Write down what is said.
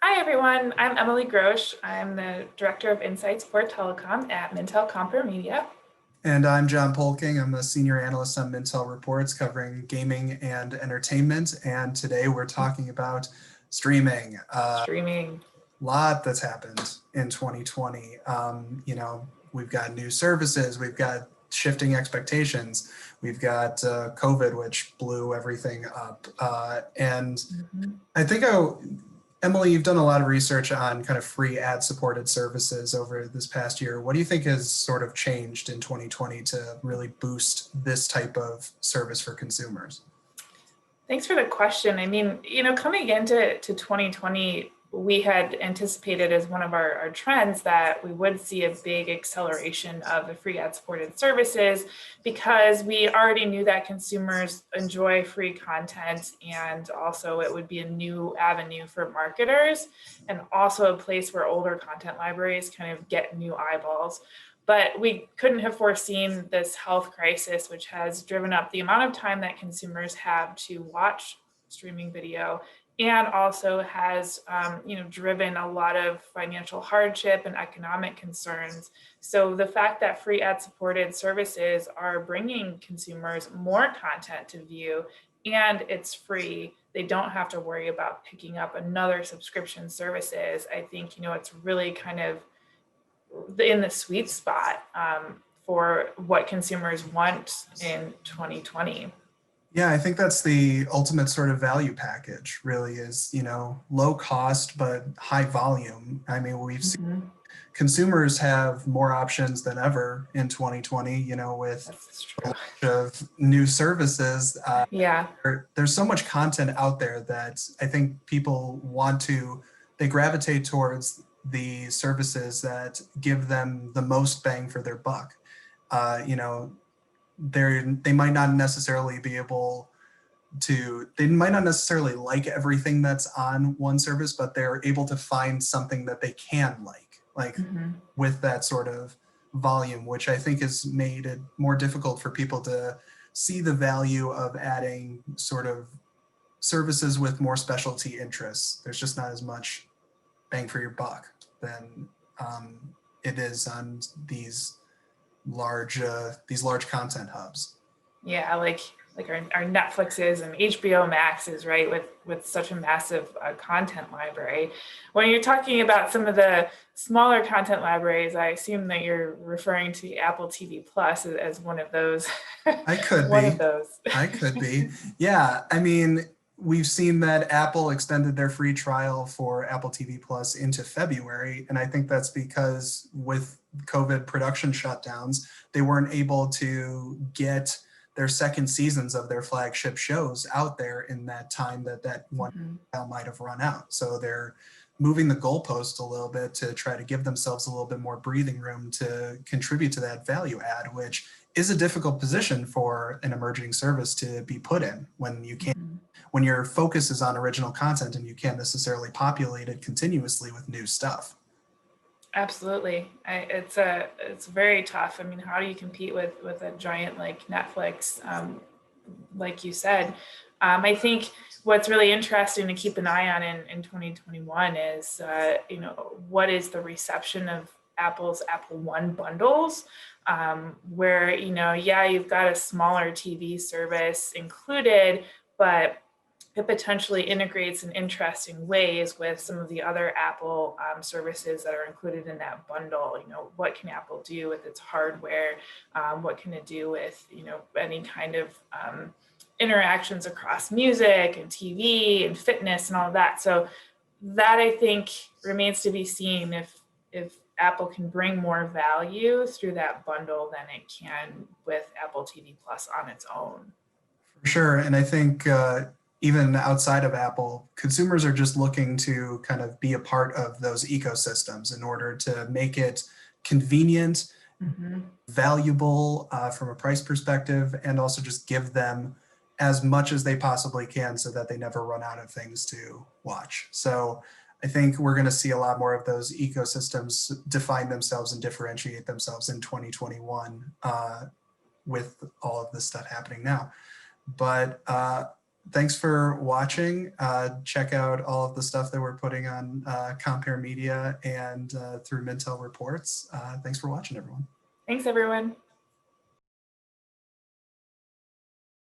Hi, everyone. I'm Emily Grosh. I'm the Director of Insights for Telecom at Mintel Comper Media. And I'm John Polking. I'm a senior analyst on Mintel Reports covering gaming and entertainment. And today we're talking about streaming. Streaming. Lot that's happened in 2020. We've got new services, we've got shifting expectations, we've got COVID, which blew everything up. And Mhm. I think Emily, you've done a lot of research on kind of free ad-supported services over this past year. What do you think has sort of changed in 2020 to really boost this type of service for consumers? Thanks for the question. Coming into 2020, we had anticipated as one of our trends that we would see a big acceleration of the free ad-supported services because we already knew that consumers enjoy free content, and also it would be a new avenue for marketers and also a place where older content libraries kind of get new eyeballs. But we couldn't have foreseen this health crisis, which has driven up the amount of time that consumers have to watch streaming video, and also has driven a lot of financial hardship and economic concerns. So the fact that free ad-supported services are bringing consumers more content to view and it's free, they don't have to worry about picking up another subscription services. I think it's really kind of in the sweet spot for what consumers want in 2020. Yeah, I think that's the ultimate sort of value package, really, is, low cost but high volume. I mean, we've seen Mhm. consumers have more options than ever in 2020, with That's the true. launch of new services. Yeah. There's so much content out there that I think people they gravitate towards the services that give them the most bang for their buck. Uh, you know, they might not necessarily be able they might not necessarily like everything that's on one service, but they're able to find something that they can like Mhm. with that sort of volume, which I think has made it more difficult for people to see the value of adding sort of services with more specialty interests. There's just not as much bang for your buck than it is on these large content hubs. Yeah, like our Netflixes and HBO Maxes, right? With such a massive content library. When you're talking about some of the smaller content libraries, I assume that you're referring to Apple TV Plus as one of those. I could One of be. those. I could be. Yeah. I mean, we've seen that Apple extended their free trial for Apple TV Plus into February. And I think that's because with COVID production shutdowns, they weren't able to get their second seasons of their flagship shows out there in that time that one Mhm. trial might have run out. So they're moving the goalpost a little bit to try to give themselves a little bit more breathing room to contribute to that value add, which is a difficult position for an emerging service to be put in Mhm. when your focus is on original content and you can't necessarily populate it continuously with new stuff. Absolutely. It's very tough. I mean, how do you compete with a giant like Netflix? Like you said, I think what's really interesting to keep an eye on in 2021 is what is the reception of Apple's Apple One bundles, where yeah, you've got a smaller TV service included, but it potentially integrates in interesting ways with some of the other Apple services that are included in that bundle. What can Apple do with its hardware? What can it do with, any kind of interactions across music and TV and fitness and all of that. So that I think remains to be seen if Apple can bring more value through that bundle than it can with Apple TV Plus on its own. For sure. And I think even outside of Apple, consumers are just looking to kind of be a part of those ecosystems in order to make it convenient, Mm-hmm. valuable from a price perspective, and also just give them as much as they possibly can so that they never run out of things to watch. So I think we're going to see a lot more of those ecosystems define themselves and differentiate themselves in 2021 with all of this stuff happening now. But thanks for watching. Check out all of the stuff that we're putting on Compare Media and through Mintel Reports. Thanks for watching, everyone. Thanks, everyone.